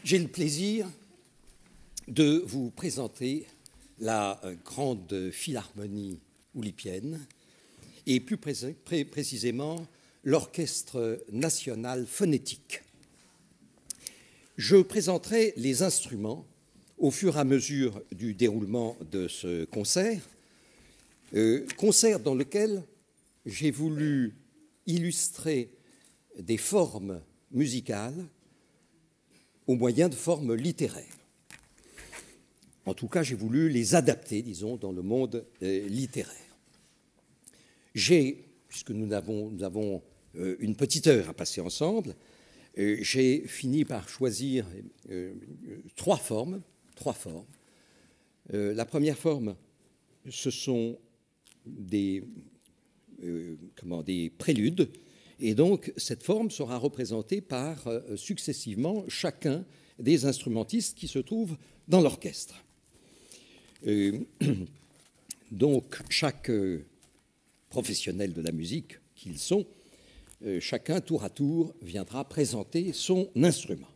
J'ai le plaisir de vous présenter la Grande Philharmonie oulipienne et plus précisément l'Orchestre national phonétique. Je présenterai les instruments au fur et à mesure du déroulement de ce concert, concert dans lequel j'ai voulu illustrer des formes musicales au moyen de formes littéraires. En tout cas, j'ai voulu les adapter, disons, dans le monde littéraire. Puisque nous avons une petite heure à passer ensemble, j'ai fini par choisir trois formes. La première forme, ce sont des préludes, et donc cette forme sera représentée par successivement chacun des instrumentistes qui se trouvent dans l'orchestre. Donc chaque professionnel de la musique qu'ils sont, chacun tour à tour viendra présenter son instrument.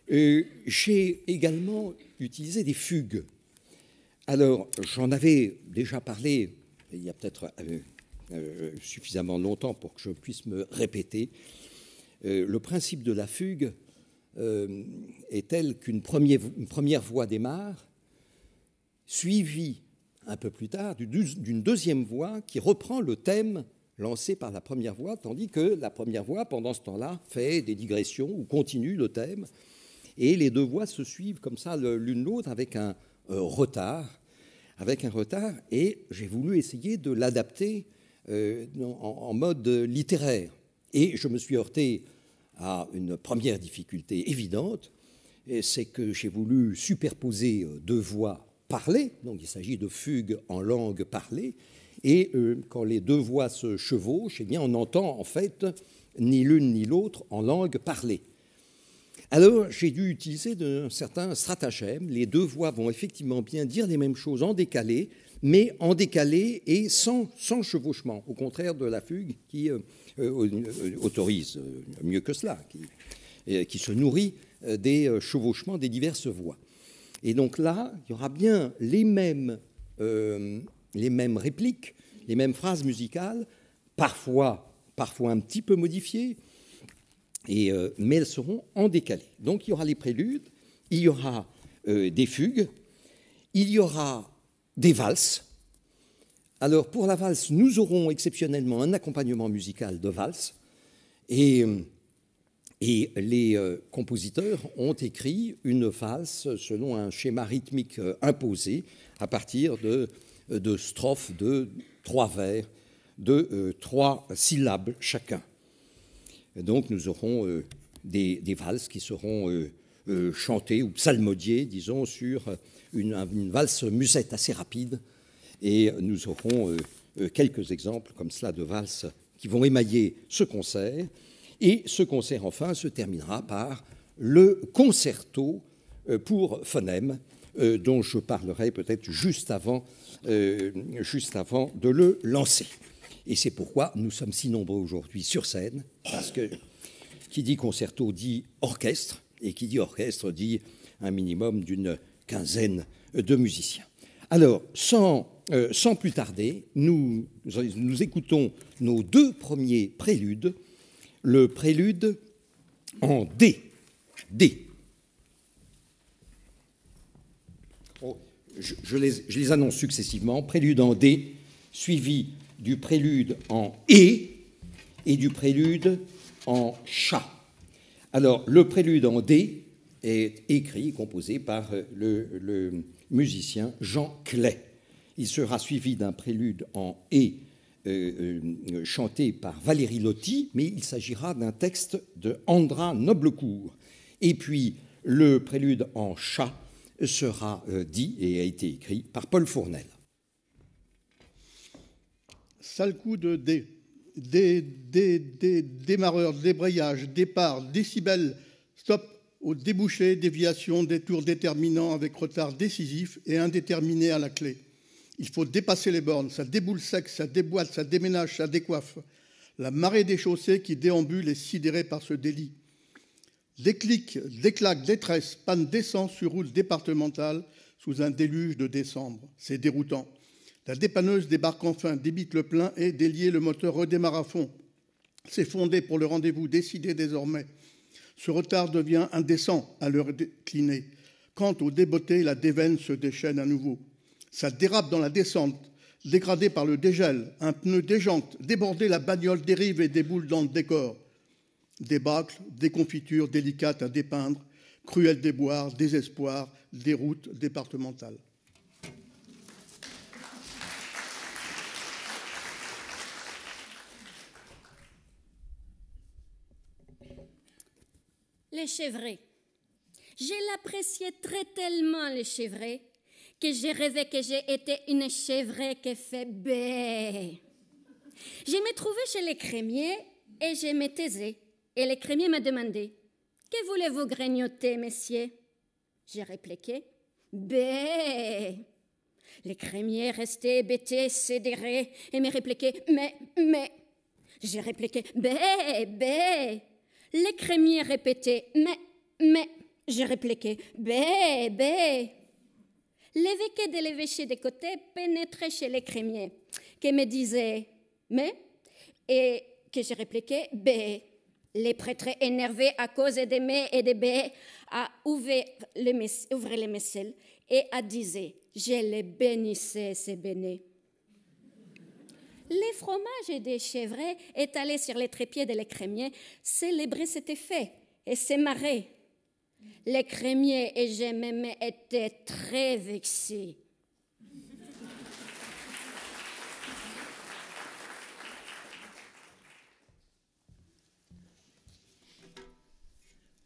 J'ai également utilisé des fugues. Alors, j'en avais déjà parlé il y a peut-être suffisamment longtemps pour que je puisse me répéter. Le principe de la fugue est tel qu'une première voix démarre, suivie un peu plus tard d'une deuxième voix qui reprend le thème lancé par la première voix, tandis que la première voix, pendant ce temps-là, fait des digressions ou continue le thème. Et les deux voix se suivent comme ça l'une l'autre avec un retard. Et j'ai voulu essayer de l'adapter en mode littéraire. Et je me suis heurté à une première difficulté évidente, c'est que j'ai voulu superposer deux voix parlées, donc il s'agit de fugues en langue parlée, et quand les deux voix se chevauchent, eh bien, on entend en fait ni l'une ni l'autre en langue parlée. Alors, j'ai dû utiliser un certain stratagème. Les deux voix vont effectivement bien dire les mêmes choses en décalé, mais en décalé et sans chevauchement, au contraire de la fugue qui autorise mieux que cela, qui se nourrit des chevauchements des diverses voix. Et donc là, il y aura bien les mêmes répliques, les mêmes phrases musicales, parfois un petit peu modifiées, mais elles seront en décalé. Donc il y aura les préludes, il y aura des fugues, il y aura des valses. Alors pour la valse, nous aurons exceptionnellement un accompagnement musical de valse, et les compositeurs ont écrit une valse selon un schéma rythmique imposé à partir de strophes de 3 vers, de 3 syllabes chacun. Donc nous aurons des valses qui seront chantées ou psalmodiées, disons, sur une valse musette assez rapide. Et nous aurons quelques exemples comme cela de valses qui vont émailler ce concert. Et ce concert, enfin, se terminera par le concerto pour phonème, dont je parlerai peut-être juste avant de le lancer. Et c'est pourquoi nous sommes si nombreux aujourd'hui sur scène, parce que qui dit concerto dit orchestre, et qui dit orchestre dit un minimum d'une quinzaine de musiciens. Alors, sans plus tarder, nous écoutons nos 2 premiers préludes. Le prélude en D. Je les annonce successivement. Prélude en D, suivi du prélude en E et du prélude en Cha. Alors, le prélude en D est écrit et composé par le musicien Jean Clay. Il sera suivi d'un prélude en E chanté par Valérie Lotti, mais il s'agira d'un texte de Andra Noblecourt. Et puis, le prélude en Cha sera dit et a été écrit par Paul Fournel. Sale coup de D. Démarreur, débrayage, départ, décibel, stop au débouché, déviation, détour déterminant avec retard décisif et indéterminé à la clé. Il faut dépasser les bornes, ça déboule sec, ça déboîte, ça déménage, ça décoiffe. La marée des chaussées qui déambule est sidérée par ce délit. Déclic, déclaque, détresse, panne d'essence sur route départementale sous un déluge de décembre. C'est déroutant. La dépanneuse débarque enfin, débite le plein et, délié, le moteur redémarre à fond. C'est fondé pour le rendez-vous décidé désormais. Ce retard devient indécent à l'heure déclinée. Quant au débotté, la déveine se déchaîne à nouveau. Ça dérape dans la descente, dégradé par le dégel. Un pneu déjante, débordé, la bagnole dérive et déboule dans le décor. Débâcle, déconfiture délicate à dépeindre, cruel déboire, désespoir, déroute départementale. Les chevrets. Je l'appréciais très tellement, les chevrets, que j'ai rêvé que j'ai été une chevrée qui fait bé. Je me trouvais chez les crémiers et je me taisais. Et le crémier m'a demandé « Que voulez-vous grignoter, messieurs ?» J'ai répliqué « Bé !» Le crémier restait hébété, sidéré, et me répliquait « Mais !» J'ai répliqué « Bé !» Le crémier répétait « Mais !» J'ai répliqué « Bé !» L'évêque de l'évêché de côté pénétrait chez les crémiers, qui me disait « Mais ?» et que j'ai répliqué « Bé !» Les prêtres énervés à cause des mais et des bé a ouvert les messelles et a disait « Je les bénissais, ces bénis ». Les fromages des chevrets étalés sur les trépieds de les crémiers célébraient cet effet et se marraient. Les crémiers et je-même étaient très vexés.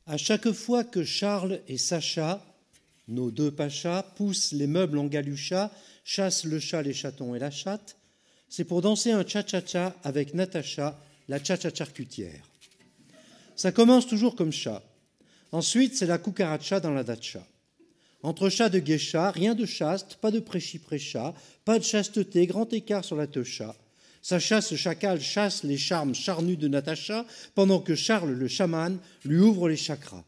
À chaque fois que Charles et Sacha, nos deux pachas, poussent les meubles en galucha, chassent le chat, les chatons et la chatte, c'est pour danser un cha-cha-cha avec Natacha, la cha-cha-charcutière. Ça commence toujours comme chat. Ensuite, c'est la cucaracha dans la datcha. Entre chats de geisha, rien de chaste, pas de prêchi-prêcha, pas de chasteté, grand écart sur la techa. Sacha, ce chacal, chasse les charmes charnus de Natacha, pendant que Charles, le chaman, lui ouvre les chakras.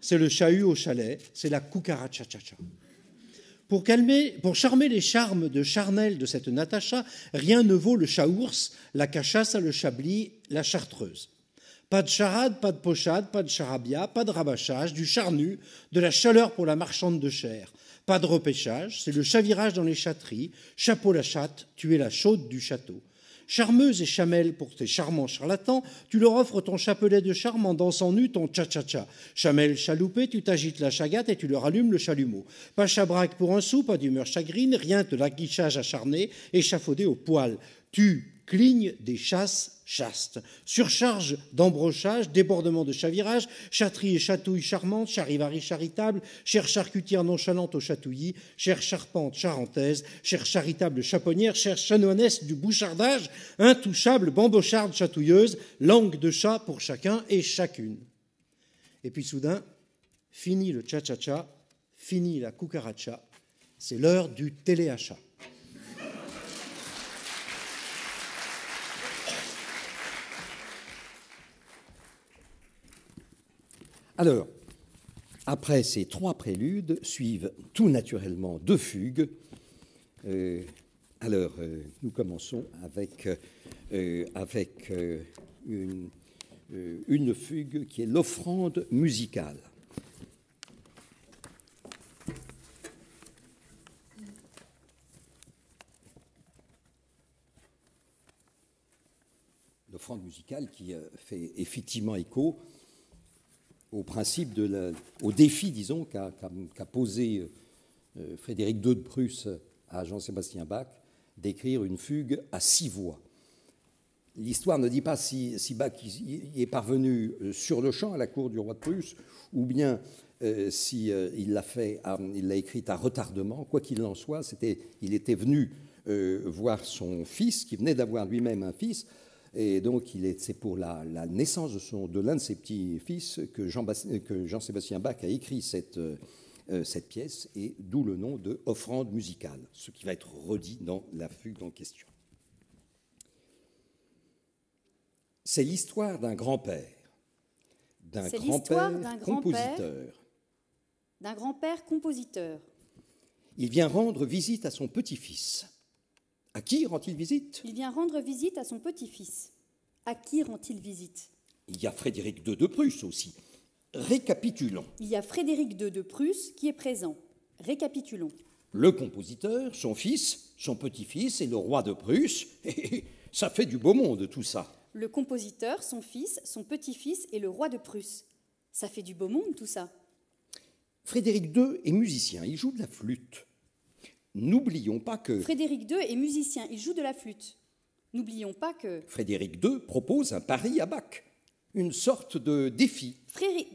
C'est le chahut au chalet, c'est la cucaracha-cha-cha. Pour charmer les charmes de charnel de cette Natacha, rien ne vaut le chat-ours, la cachasse, le chablis, la chartreuse. Pas de charade, pas de pochade, pas de charabia, pas de rabâchage, du charnu, de la chaleur pour la marchande de chair. Pas de repêchage, c'est le chavirage dans les chatteries, chapeau la chatte, tu es la chaude du château. Charmeuse et chamelle pour tes charmants charlatans, tu leur offres ton chapelet de charme en dansant nu ton cha-cha-cha. Chamelle chaloupé, tu t'agites la chagate et tu leur allumes le chalumeau. Pas chabraque pour un sou, pas d'humeur chagrine, rien de l'aguichage acharné, échafaudé au poil. Tu clignes des chasses chastes. Surcharge d'embrochage, débordement de chavirage, chatterie et chatouille charmante, charivari charitable, chère charcutière nonchalante au chatouillis, chère charpente charentaise, chère charitable chaponnière, chère chanoinesse du bouchardage, intouchable bambocharde chatouilleuse, langue de chat pour chacun et chacune. Et puis soudain, fini le cha-cha-cha, fini la cucaracha, c'est l'heure du téléachat. Alors, après ces trois préludes, suivent tout naturellement deux fugues. Nous commençons avec une fugue qui est l'offrande musicale. L'offrande musicale qui fait effectivement écho au principe au défi, disons, qu'a posé Frédéric II de Prusse à Jean-Sébastien Bach, d'écrire une fugue à 6 voix. L'histoire ne dit pas si Bach y est parvenu sur le champ à la cour du roi de Prusse, ou bien il l'a écrite à retardement. Quoi qu'il en soit, il était venu voir son fils, qui venait d'avoir lui-même un fils. Et donc, c'est pour la naissance de l'un de ses petits-fils que Jean-Sébastien Bach a écrit cette pièce, et d'où le nom de offrande musicale, ce qui va être redit dans la fugue en question. C'est l'histoire d'un grand-père, d'un C'est l'histoire d'un grand-père grand-père. compositeur. D'un grand-père compositeur. Il vient rendre visite à son petit-fils. À qui rend-il visite? Il vient rendre visite à son petit-fils. À qui rend-il visite? Il y a Frédéric II de Prusse aussi. Récapitulons. Il y a Frédéric II de Prusse qui est présent. Récapitulons. Le compositeur, son fils, son petit-fils et le roi de Prusse. Ça fait du beau monde, tout ça. Le compositeur, son fils, son petit-fils et le roi de Prusse. Ça fait du beau monde, tout ça. Frédéric II est musicien, il joue de la flûte. N'oublions pas que Frédéric II est musicien, il joue de la flûte. N'oublions pas que Frédéric II propose un pari à Bach, une sorte de défi.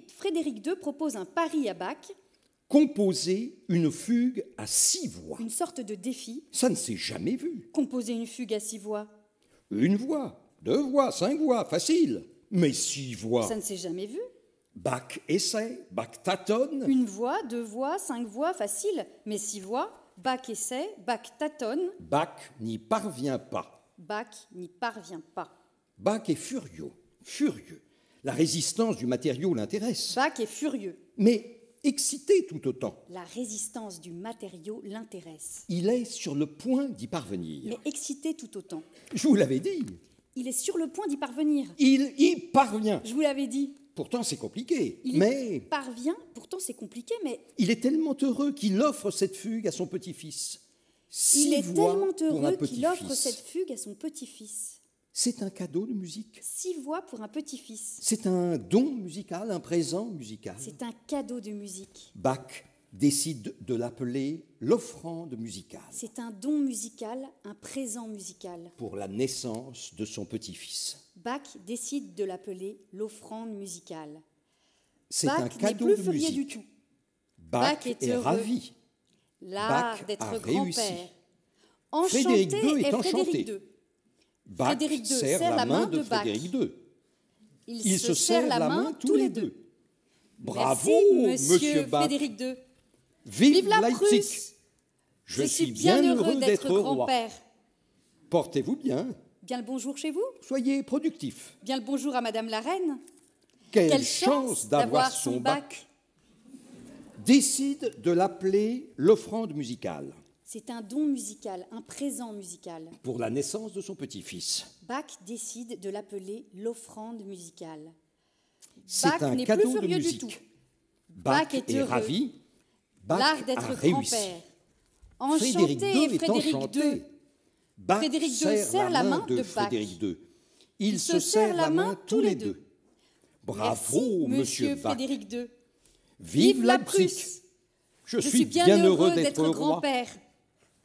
Frédéric II propose un pari à Bach, Composer une fugue à 6 voix. une sorte de défi, Ça ne s'est jamais vu. composer une fugue à 6 voix. Une voix, 2 voix, 5 voix, facile. Mais 6 voix. Ça ne s'est jamais vu. Bach essaie, Bach tâtonne. Une voix, 2 voix, 5 voix, facile. Mais 6 voix, Bach essaie, Bach tâtonne, Bach n'y parvient pas. Bach n'y parvient pas. Bach est furieux, furieux. La résistance du matériau l'intéresse, Bach est furieux. mais excité tout autant. La résistance du matériau l'intéresse. Il est sur le point d'y parvenir. Mais excité tout autant. Je vous l'avais dit, Il est sur le point d'y parvenir. il y parvient. Je vous l'avais dit. Pourtant, c'est compliqué, Il y mais parvient, pourtant c'est compliqué, mais il est tellement heureux qu'il offre cette fugue à son petit-fils. il 6 est voix tellement pour un heureux qu'il offre petit-fils. cette fugue à son petit-fils. C'est un cadeau de musique. 6 voix pour un petit-fils. C'est un don musical, un présent musical. C'est un cadeau de musique. Bach décide de l'appeler l'offrande musicale C'est un don musical, un présent musical. pour la naissance de son petit-fils. Bach décide de l'appeler l'offrande musicale. C'est Bach un n'est cadeau plus de furieux musique. du tout. Bach Bach est est heureux. ravi. L'art Bach d'être a grand-père. réussi. Enchanté Frédéric II est est enchanté. Frédéric II. Bach Frédéric II serre la main de Bach. Frédéric II. Ils se serrent la main tous les deux. Bravo, Merci, monsieur Bach. Frédéric II. Vive la Leipzig. Prusse. Je suis bien heureux d'être roi. grand-père. Portez-vous bien. Bien le bonjour chez vous. Soyez productifs. Bien le bonjour à Madame la Reine. Quelle chance d'avoir son Bach. Décide de l'appeler l'offrande musicale C'est un don musical, un présent musical. pour la naissance de son petit-fils. Bach décide de l'appeler l'offrande musicale. C'est Bach un n'est cadeau plus de furieux du musique. tout. Bach Bach est est heureux. ravi. Bach L'art a d'être réussi. grand-père. Frédéric Enchanté II et est Frédéric enchanté. II. Bach Frédéric II serre la main de Bach. Frédéric II. Ils se serrent la main tous les deux. Bravo, Merci, monsieur Bach. Frédéric II. Vive la Prusse. Je suis bien heureux d'être roi. grand-père.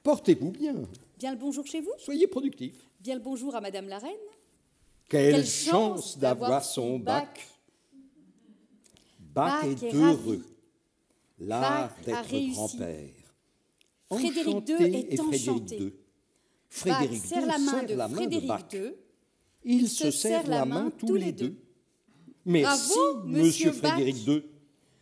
Portez-vous bien. Bien le bonjour chez vous. Soyez productifs. Bien le bonjour à Madame la Reine. Quelle chance d'avoir son Bach. Bach est est heureux. ravi. L'art Bach a d'être réussi. grand-père. Frédéric II Enchanté est et Frédéric enchanté. II. Bach Frédéric II serre la main de Bach. Frédéric II. Ils se serrent la main tous les deux. Merci, Bravo, monsieur monsieur Bach. Frédéric II.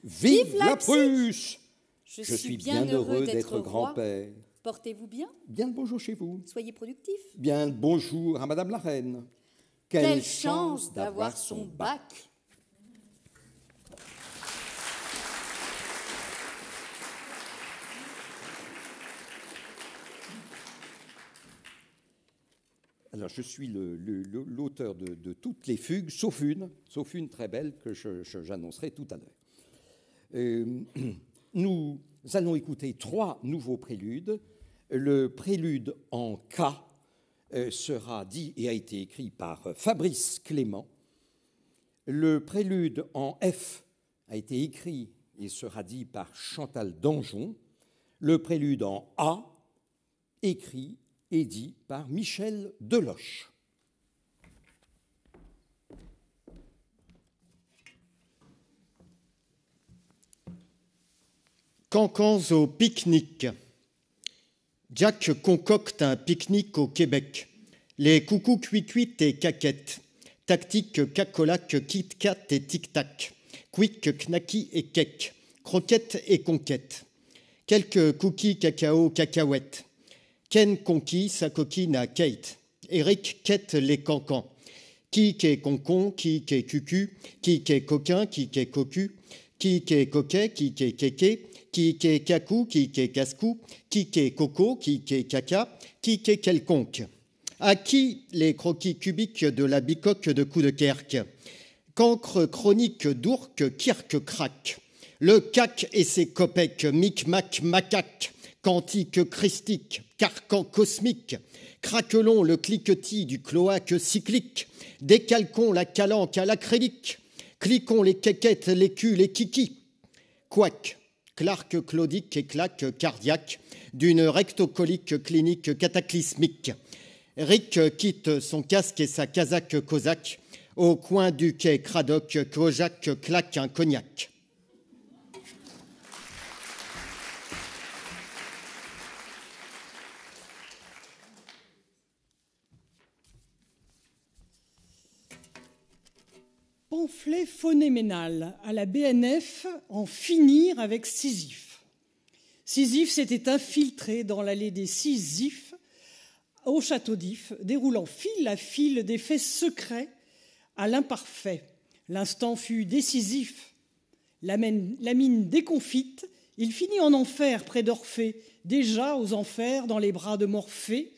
Vive la Leipzig. Prusse. Je suis bien heureux d'être roi. grand-père. Portez-vous bien. Bien le bonjour chez vous. Soyez productifs. Bien le bonjour à Madame la Reine. Quelle chance d'avoir son Bach. Alors, je suis l'auteur de toutes les fugues, sauf une très belle que j'annoncerai tout à l'heure. Nous allons écouter 3 nouveaux préludes. Le prélude en K sera dit et a été écrit par Fabrice Clément. Le prélude en F a été écrit et sera dit par Chantal Danjon. Le prélude en A, écrit et dit par Michel Deloche. Cancans au pique-nique. Jack concocte un pique-nique au Québec. Les coucous cuit-cuites et caquettes. Tactique, cacolac, kit-kat et tic-tac. Quick, knacky et cake. Croquettes et conquêtes. Quelques cookies, cacao, cacahuètes. Ken conquis sa coquine à Kate. Eric quête les cancans. qui est concon, qui est cucu, qui est coquin, qui est cocu, qui est coquet, qui est kéké, qui est cacou, qui est casse-cou, qui est coco, qui est caca, qui est quelconque. À qui les croquis cubiques de la bicoque de Coudekerque? Cancre chronique d'ourque, kirk crac. Le cac et ses copecs, mic-mac, macaque, cantique christique, carcan cosmique, craquelons le cliquetis du cloaque cyclique, décalquons la calanque à l'acrylique, cliquons les quéquettes, les culs, les kikis. Quack, clark claudique et claque cardiaque, d'une rectocolique clinique cataclysmique. Rick quitte son casque et sa casaque cosaque, au coin du quai Cradoc, Kojak claque un cognac. Pamphlet phonéménal à la BNF, en finir avec Sisyphe. Sisyphe s'était infiltré dans l'allée des Sisyphes au château d'If, déroulant fil à fil des faits secrets à l'imparfait. L'instant fut décisif. La mine déconfite, il finit en enfer près d'Orphée, déjà aux enfers dans les bras de Morphée,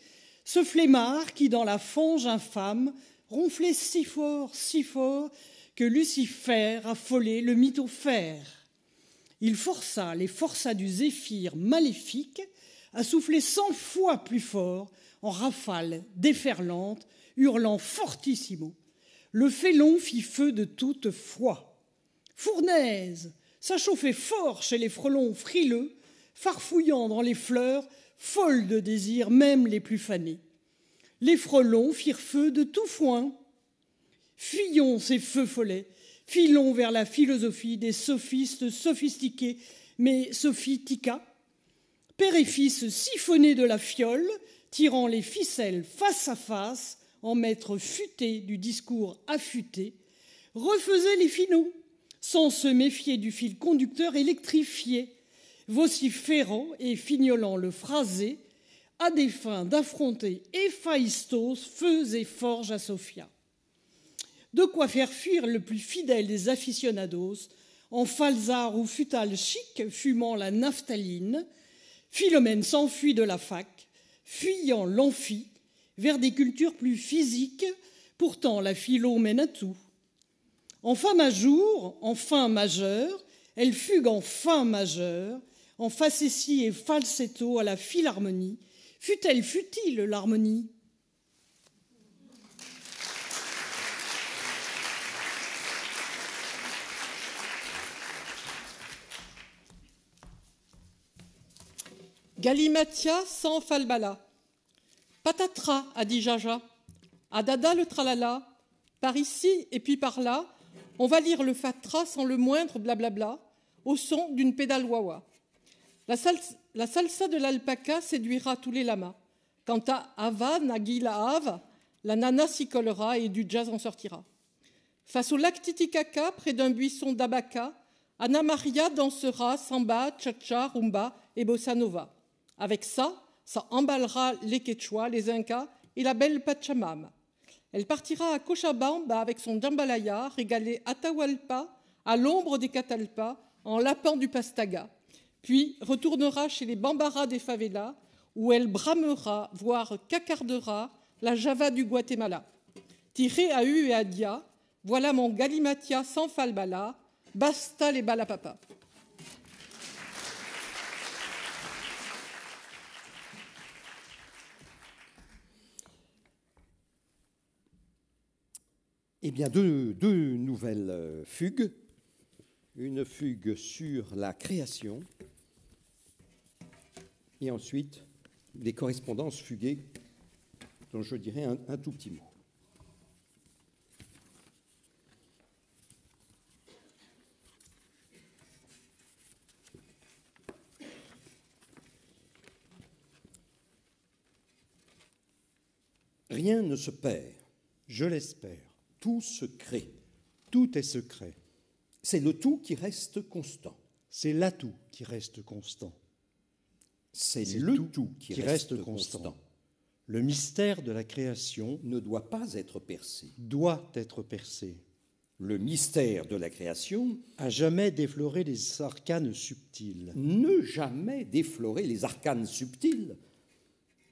ce flemmard qui, dans la fange infâme, ronflait si fort, que Lucifer, affolé, le mit au fer. Il força les forçats du zéphyr maléfique à souffler 100 fois plus fort, en rafale déferlante, hurlant fortissimo. Le félon fit feu de toute foi. Fournaise, ça chauffait fort chez les frelons frileux, farfouillant dans les fleurs, folles de désir, même les plus fanés. Les frelons firent feu de tout foin. Fuyons ces feux follets, filons vers la philosophie des sophistes sophistiqués, mais sophitica. Père et fils siphonnés de la fiole, tirant les ficelles face à face, en maître futé du discours affûté, refaisaient les finaux, sans se méfier du fil conducteur électrifié, vociférant et fignolant le phrasé, à des fins d'affronter Héphaïstos, feux et forges à Sophia. De quoi faire fuir le plus fidèle des aficionados, en falzar ou futal chic, fumant la naphtaline. Philomène s'enfuit de la fac, fuyant l'amphi, vers des cultures plus physiques, pourtant la philo mène à tout. En fa majeur, en fin majeur, elle fugue en fin majeur, en facétie et falsetto à la philharmonie, fut-elle futile l'harmonie? Galimatia sans falbala. Patatras, a dit Jaja. À dada le tralala. Par ici et puis par là, on va lire le fatras sans le moindre blablabla, au son d'une pédale wawa. La salsa de l'alpaca séduira tous les lamas. Quant à Ava, Nagila Ava, la nana s'y collera et du jazz en sortira. Face au lac Titicaca, près d'un buisson d'abaca, Anna Maria dansera samba, cha-cha, rumba et bossa nova. Avec ça emballera les Quechua, les Incas et la belle Pachamama. Elle partira à Cochabamba avec son jambalaya, régalée Atahualpa, à l'ombre des Catalpas, en lapant du pastaga. Puis retournera chez les Bambaras des favelas, où elle bramera, voire cacardera, la Java du Guatemala. Tiré à U et à Dia, voilà mon galimatia sans falbala, basta les balapapa. Eh bien, deux nouvelles fugues. Une fugue sur la création et ensuite des correspondances fuguées dont je dirais un tout petit mot. Rien ne se perd. Je l'espère. Tout se crée. Tout est secret. C'est le tout qui reste constant. C'est l'atout qui reste constant. C'est le tout qui reste constant. Le mystère de la création ne doit pas être percé. doit être percé. Le mystère de la création, À jamais déflorer les arcanes subtils. ne jamais déflorer les arcanes subtils,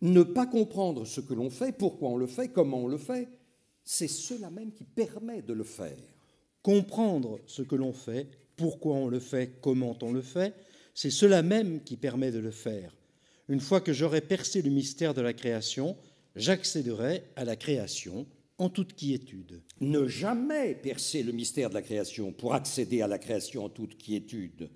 ne pas comprendre ce que l'on fait, pourquoi on le fait, comment on le fait, c'est cela même qui permet de le faire. Comprendre ce que l'on fait, pourquoi on le fait, comment on le fait, c'est cela même qui permet de le faire. Une fois que j'aurai percé le mystère de la création, j'accéderai à la création en toute quiétude. Ne jamais percer le mystère de la création pour accéder à la création en toute quiétude.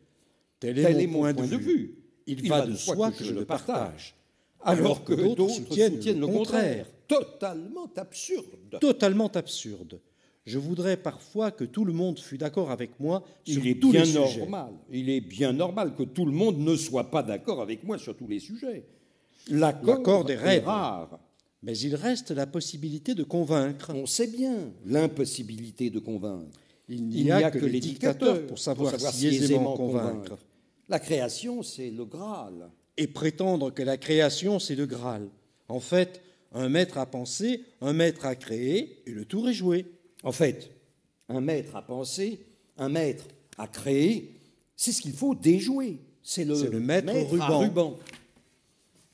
Tel est mon point de vue. Il va de soi que je le partage, alors que d'autres soutiennent le contraire. Totalement absurde. Totalement absurde. Je voudrais parfois que tout le monde fût d'accord avec moi sur Il est tous bien les sujets. normal. Il est bien normal que tout le monde ne soit pas d'accord avec moi sur tous les sujets. L'accord des est règles. rare. Mais il reste la possibilité de convaincre. On sait bien l'impossibilité de convaincre. Il n'y a que les dictateurs pour savoir si aisément convaincre. La création, c'est le Graal. Et prétendre que la création, c'est le Graal. En fait, un maître a pensé, un maître a créé, et le tour est joué. En fait, un maître a pensé, un maître a créé, c'est ce qu'il faut déjouer. C'est le maître à ruban. ruban.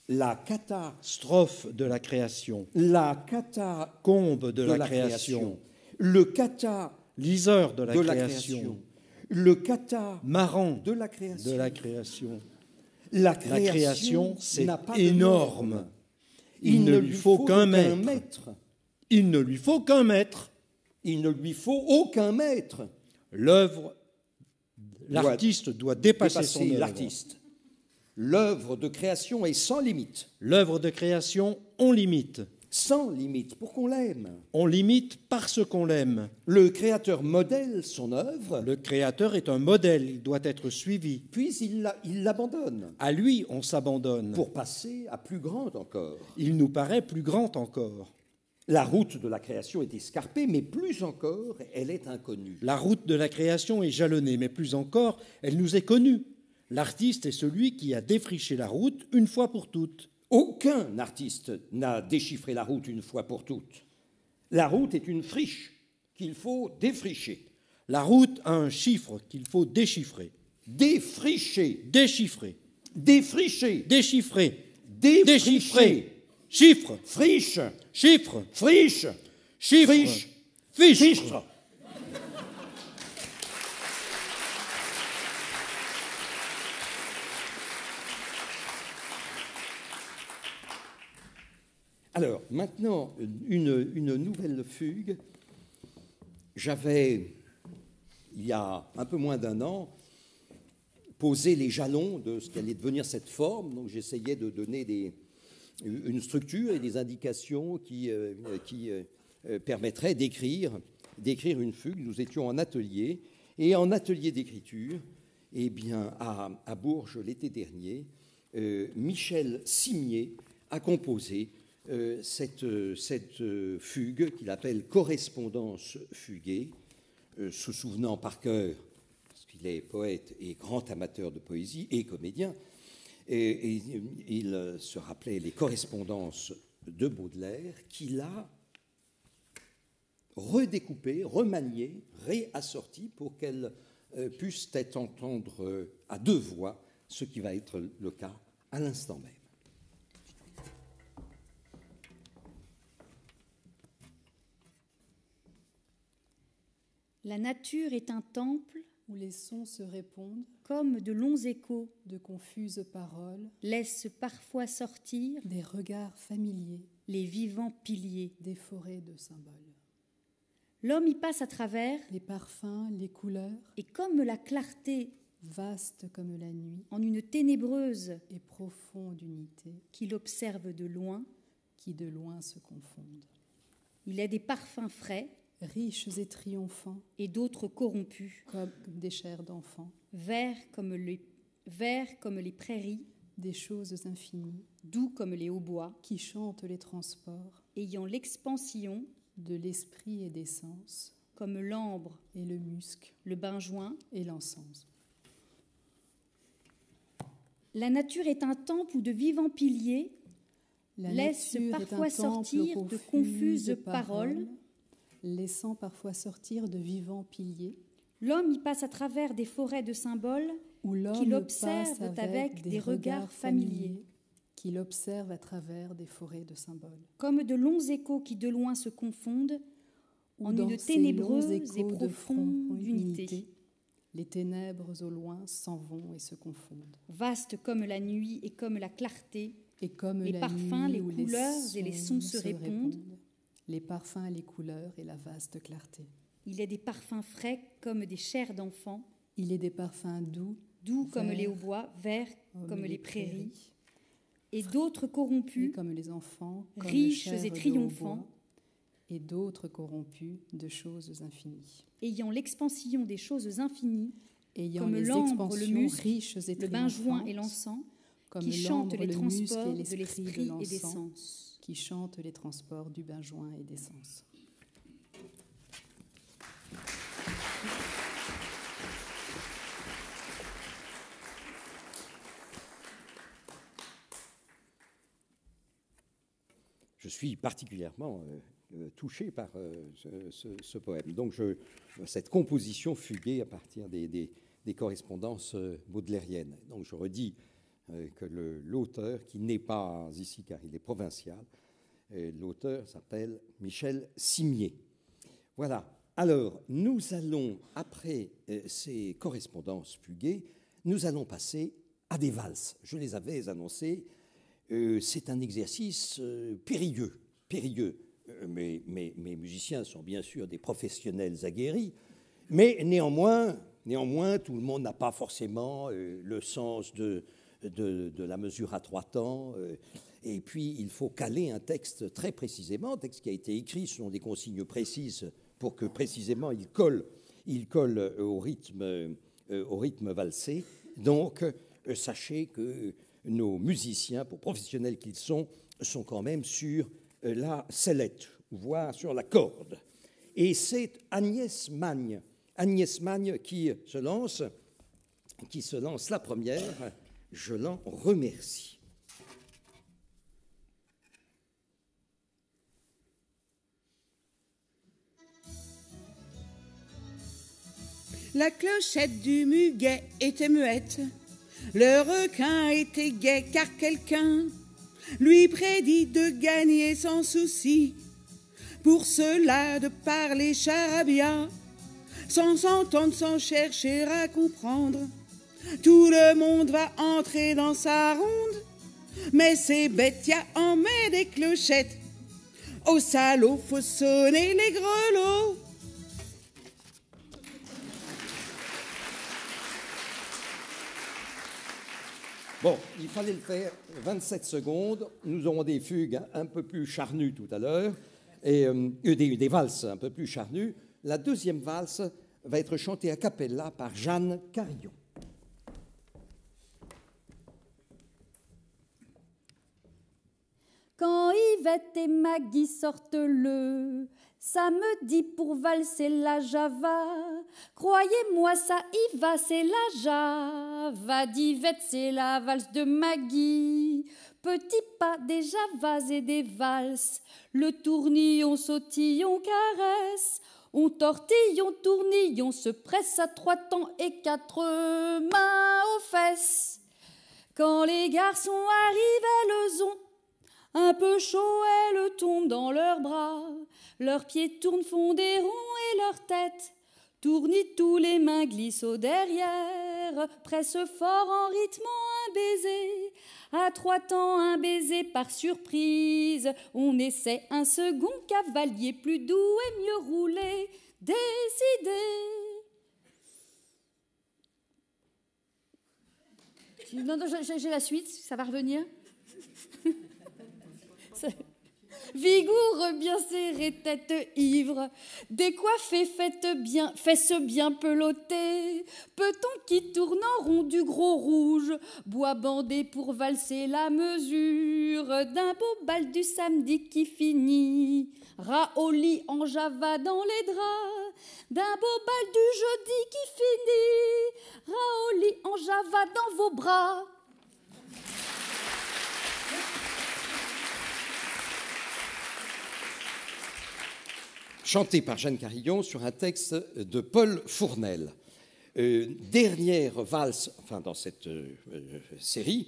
La kata, Strophe de la création, la kata combe de de la la création, création, le kata liseur de la de la création, création, le kata marrant de la création. de la création. La La création, c'est n'a pas de énorme. normes. Il ne lui faut qu'un aucun maître. Il ne lui faut qu'un maître. Il ne lui faut aucun maître. L'œuvre, l'artiste doit dépasser son œuvre. l'artiste. L'œuvre de création est sans limite. L'œuvre de création, on limite. Sans limite, pour qu'on l'aime. On limite parce qu'on l'aime. Le créateur modèle son œuvre, Le créateur est un modèle, il doit être suivi. puis il l'abandonne À lui, on s'abandonne. pour passer à plus grand encore. Il nous paraît plus grand encore. La route de la création est escarpée, mais plus encore, elle est inconnue. La route de la création est jalonnée, mais plus encore, elle nous est connue. L'artiste est celui qui a défriché la route une fois pour toutes. Aucun artiste n'a déchiffré la route une fois pour toutes. La route est une friche qu'il faut défricher. La route a un chiffre qu'il faut déchiffrer. Défricher, Déchiffrer. défricher, Déchiffrer. défricher, Déchiffrer. Chiffre. friche, Chiffre. friche, Chiffre. friche, Fiche. fichtre. Alors, maintenant, une nouvelle fugue. J'avais, il y a un peu moins d'1 an, posé les jalons de ce qu'allait devenir cette forme. Donc, j'essayais de donner une structure et des indications qui permettraient d'écrire une fugue. Nous étions en atelier, et en atelier d'écriture, eh bien, à Bourges l'été dernier, Michel Cimier a composé cette fugue qu'il appelle correspondance fuguée, se souvenant par cœur, parce qu'il est poète et grand amateur de poésie et comédien, et il se rappelait les correspondances de Baudelaire qu'il a redécoupées, remaniées, réassorties pour qu'elles puissent être entendues à 2 voix, ce qui va être le cas à l'instant même. La nature est un temple où les sons se répondent, comme de longs échos de confuses paroles, laissent parfois sortir des regards familiers, les vivants piliers. des forêts de symboles. L'homme y passe à travers, Les parfums, les couleurs, et comme la clarté vastes comme la nuit en une ténébreuse et profonde unité, qu'il observe de loin, qui de loin se confondent. il a des parfums frais Riches et triomphants, et d'autres corrompus, comme des chairs d'enfants, verts comme les prairies, des choses infinies, doux comme les hautbois, qui chantent les transports ayant l'expansion de l'esprit et des sens, comme l'ambre, et le musc le benjoin. et l'encens. La nature est un temple où de vivants piliers laisse nature est un parfois temple sortir aux de confus confuses paroles. Laissant parfois sortir de vivants piliers, L'homme y passe à travers des forêts de symboles où qui l'homme l'observent passe avec des regards familiers, qu'il observe à travers des forêts de symboles. comme de longs échos qui de loin se confondent Où en dans une ces ténébreuse longs et échos de profonde unité, les ténèbres au loin s'en vont et se confondent. vaste comme la nuit et comme la clarté, Et comme les la parfums, nuit les où couleurs et les sons se répondent, les parfums, les couleurs et la vaste clarté. il est des parfums frais comme des chairs d'enfants, Il est des parfums doux, doux comme verts les hautbois, verts comme les prairies, prairies, et d'autres et corrompus, comme les enfants, comme riches chair et de triomphants, hautbois, et d'autres corrompus de choses infinies. ayant l'expansion des choses infinies, Ayant comme les l'ambre, le expansions musc, riches et le benjoin et triomphantes, l'encens, comme qui chantent l'ambre, les le musc et transports de l'esprit l'esprit et des l'encens, sens. qui chantent les transports du benjoin et des sens. Je suis particulièrement touché par ce poème. Donc, cette composition fuguée à partir des correspondances baudelairiennes. Donc, je redis que l'auteur, qui n'est pas ici car il est provincial, l'auteur s'appelle Michel Cimier. Voilà. Alors, nous allons, après ces correspondances fuguées, nous allons passer à des valses. Je les avais annoncées. C'est un exercice périlleux. Mes musiciens sont bien sûr des professionnels aguerris, mais néanmoins, tout le monde n'a pas forcément le sens de la mesure à 3 temps. Et puis, il faut caler un texte très précisément, un texte qui a été écrit selon des consignes précises pour que précisément il colle au rythme valsé. Donc, sachez que nos musiciens, pour professionnels qu'ils sont quand même sur la sellette, voire sur la corde. Et c'est Agnès Magne qui se lance la première. Je l'en remercie. La clochette du muguet était muette. Le requin était gai car quelqu'un lui prédit de gagner sans souci. Pour cela de parler charabia, sans s'entendre, sans chercher à comprendre. Tout le monde va entrer dans sa ronde, mais c'est bête, y'a en met des clochettes. Au salaud, faut sonner les grelots. Bon, il fallait le faire 27 secondes. Nous aurons des fugues un peu plus charnues tout à l'heure, et des valses un peu plus charnues. La deuxième valse va être chantée a cappella par Jeanne Carillon. Quand Yvette et Maggie sortent le samedi pour valser la java, croyez-moi ça y va, c'est la java d'Yvette, c'est la valse de Maggie. Petit pas des javas et des valses, le tournillon sautille, on caresse, on tortille, on tournille, on se presse à 3 temps et 4 mains aux fesses. Quand les garçons arrivent, elles ont un peu chaud, elles tombent dans leurs bras. Leurs pieds tournent, font des ronds et leur tête tournit, tous les mains glissent au derrière. Presse fort en rythmant un baiser. À 3 temps, un baiser par surprise. On essaie un second cavalier plus doux et mieux roulé. Décidé. Non, j'ai la suite, ça va revenir. Vigoureux bien serré, tête ivre, décoiffé, fesses bien pelotées, peton qui tourne en rond du gros rouge, bois bandé pour valser la mesure d'un beau bal du samedi qui finit, rat au lit en java dans les draps, d'un beau bal du jeudi qui finit, rat au lit en java dans vos bras. chanté par Jeanne Carillon sur un texte de Paul Fournel. Dernière valse, enfin dans cette série,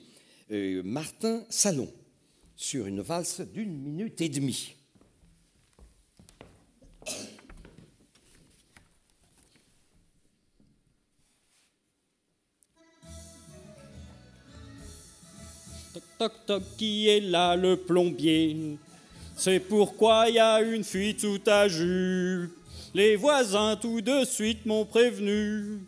Martin Salon, sur une valse d'1 minute et demie. Toc toc toc, qui est là le plombier? C'est pourquoi y a une fuite sous ta jupe. Les voisins tout de suite m'ont prévenu.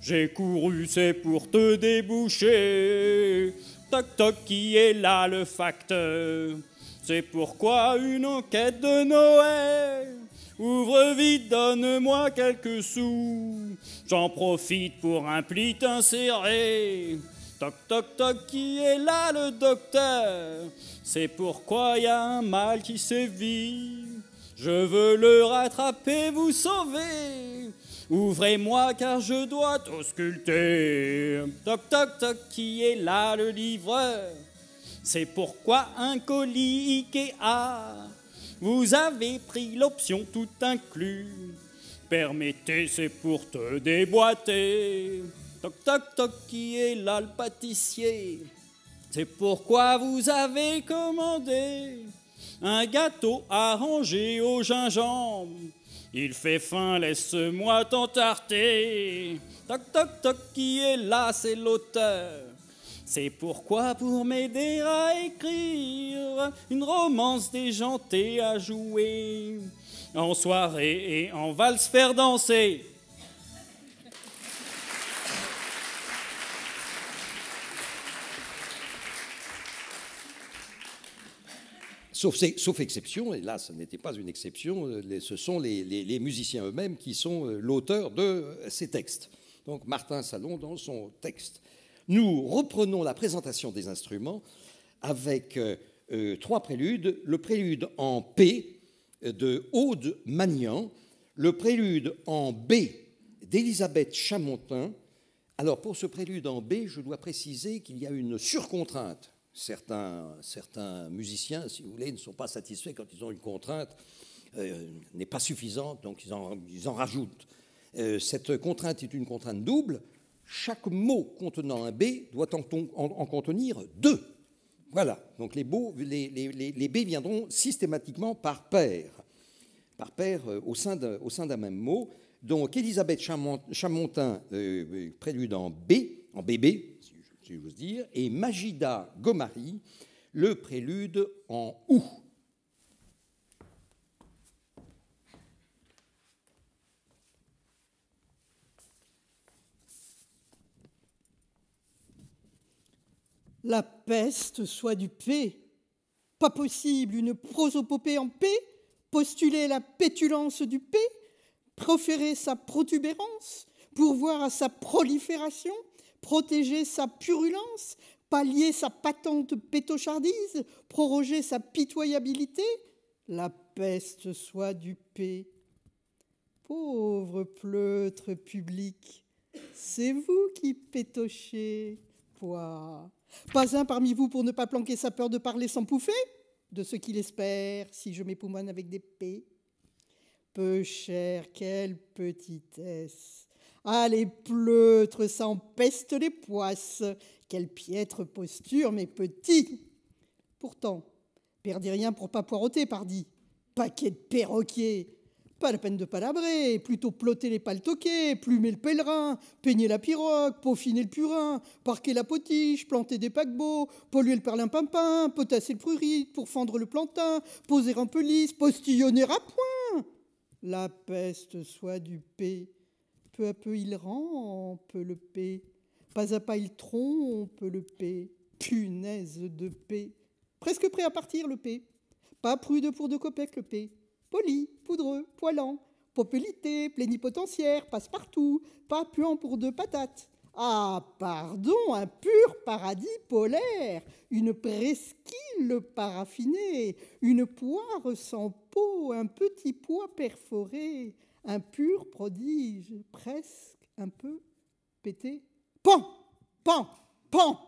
J'ai couru, c'est pour te déboucher. Toc toc, qui est là le facteur? C'est pourquoi une enquête de Noël. Ouvre vite, donne-moi quelques sous. J'en profite pour un pli inséré. Toc toc toc, qui est là le docteur? C'est pourquoi y a un mal qui sévit. Je veux le rattraper, vous sauver. Ouvrez-moi car je dois t'ausculter. Toc toc toc, qui est là le livreur? C'est pourquoi un colis Ikea. Vous avez pris l'option tout inclus. Permettez, c'est pour te déboîter. Toc toc toc, qui est là le pâtissier? C'est pourquoi vous avez commandé un gâteau arrangé au gingembre. Il fait faim, laisse-moi t'entarter. Toc toc toc, qui est là? C'est l'auteur. C'est pourquoi pour m'aider à écrire une romance déjantée à jouer, en soirée et en valse faire danser. Sauf exception, et là, ce n'était pas une exception, ce sont les musiciens eux-mêmes qui sont l'auteur de ces textes. Donc Martin Salon dans son texte. Nous reprenons la présentation des instruments avec 3 préludes. Le prélude en P de Aude Magnan, le prélude en B d'Élisabeth Chamontin. Alors pour ce prélude en B, je dois préciser qu'il y a une surcontrainte. Certains musiciens, si vous voulez, ne sont pas satisfaits quand ils ont une contrainte n'est pas suffisante, donc ils en rajoutent. Cette contrainte est une contrainte double. Chaque mot contenant un B doit en contenir 2. Voilà, donc les B viendront systématiquement par paire au sein d'un même mot. Donc Élisabeth Chamontin, prélude en BB, si j'ose dire, et Majida Gomari, le prélude en OU. La peste soit du P. Pas possible, une prosopopée en P, postuler la pétulance du P, proférer sa protubérance, pourvoir à sa prolifération, protéger sa purulence, pallier sa patente pétochardise, proroger sa pitoyabilité. La peste soit du P. Pauvre pleutre public, c'est vous qui pétochez, poids. Pas un parmi vous pour ne pas planquer sa peur de parler sans pouffer, de ce qu'il espère si je m'époumonne avec des P. Peu cher, quelle petitesse. Ah, les pleutres, ça empeste les poisses. Quelle piètre posture, mes petits. Pourtant, perdez rien pour pas poireauter, pardi. Paquet de perroquets. Pas la peine de palabrer, plutôt plotter les paltoquets, plumer le pèlerin, peigner la pirogue, peaufiner le purin, parquer la potiche, planter des paquebots, polluer le perlimpinpin, potasser le prurit pour fendre le plantain, poser un peu lisse, postillonner à point. La peste soit du P. Peu à peu il rampe le P. Pas à pas il trompe le P. Punaise de P. Presque prêt à partir le P. Pas prude pour 2 copecs le P. Poli, poudreux, poilant, populité, plénipotentiaire, passe-partout, pas puant pour 2 patates. Ah, pardon, un pur paradis polaire, une presqu'île paraffinée, une poire sans peau, un petit pois perforé, un pur prodige, presque un peu pété. Pan, pan, pan.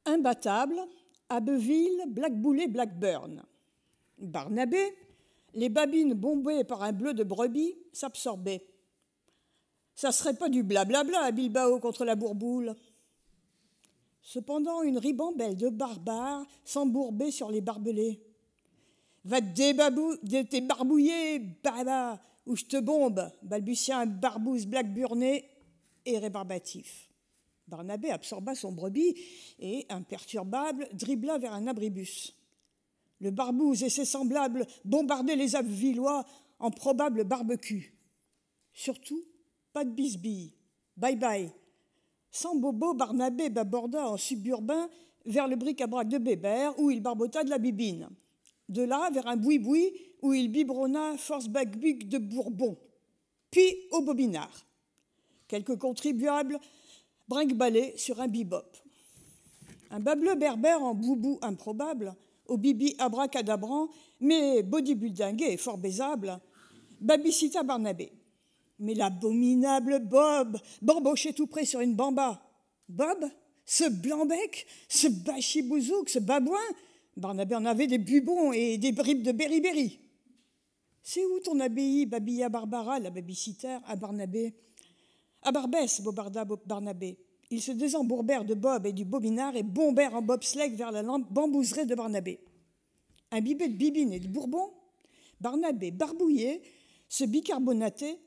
imbattable, Abbeville, Blackbull et Blackburn. Barnabé, les babines bombées par un bleu de brebis s'absorbaient. Ça serait pas du blablabla à Bilbao contre la Bourboule. Cependant, une ribambelle de barbares s'embourbait sur les barbelés. Va te débarbouiller, baba, ou je te bombe, balbutia un barbouze blackburné et rébarbatif. Barnabé absorba son brebis et, imperturbable, dribbla vers un abribus. Le barbouze et ses semblables bombardaient les Abvillois en probable barbecue. Surtout, pas de bisbille. Bye bye. Sans bobo, Barnabé baborda en suburbain vers le bric-à-brac de Bébert où il barbota de la bibine. De là, vers un boui-boui où il biberonna force-backbuck de Bourbon. Puis au bobinard. Quelques contribuables brinque-ballaient sur un bebop. Un bableux berbère en boubou improbable, au bibi abracadabrant, mais bodybuildingué et fort baisable, babysita Barnabé. Mais l'abominable Bob bambochait tout près sur une bamba. Bob, ce blanc-bec, ce bachibouzouk, ce babouin, Barnabé en avait des bubons et des bribes de berry-berry. C'est où ton abbaye, babilla Barbara, la babysitter, à Barnabé? À Barbès, bobarda Barnabé. Ils se désembourbèrent de Bob et du bobinard et bombèrent en bobsleigh vers la bambouserie de Barnabé. Imbibé de bibine et de bourbon, Barnabé barbouillait, se bicarbonatait,